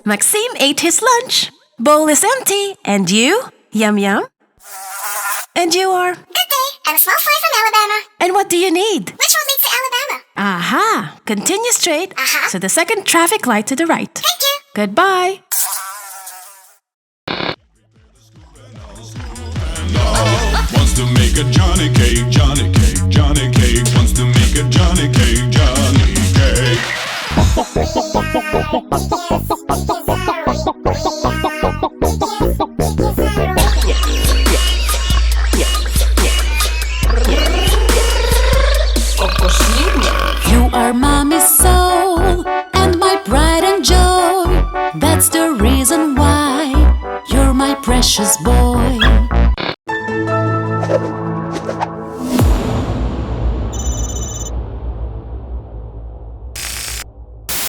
Maxime ate his lunch. Bowl is empty. And you? Yum yum. And you are? Good day. I'm a small fry from Alabama. And what do you need? Which road leads to Alabama? Aha! Continue straight Uh-huh. to the second traffic light to the right. Thank you. Goodbye. Wants to make a Johnny cake, Johnny cake, Johnny cake. Wants to make a Johnny cake, Johnny cake. You are mommy's soul and my pride and joy. That's the reason why you're my precious boy.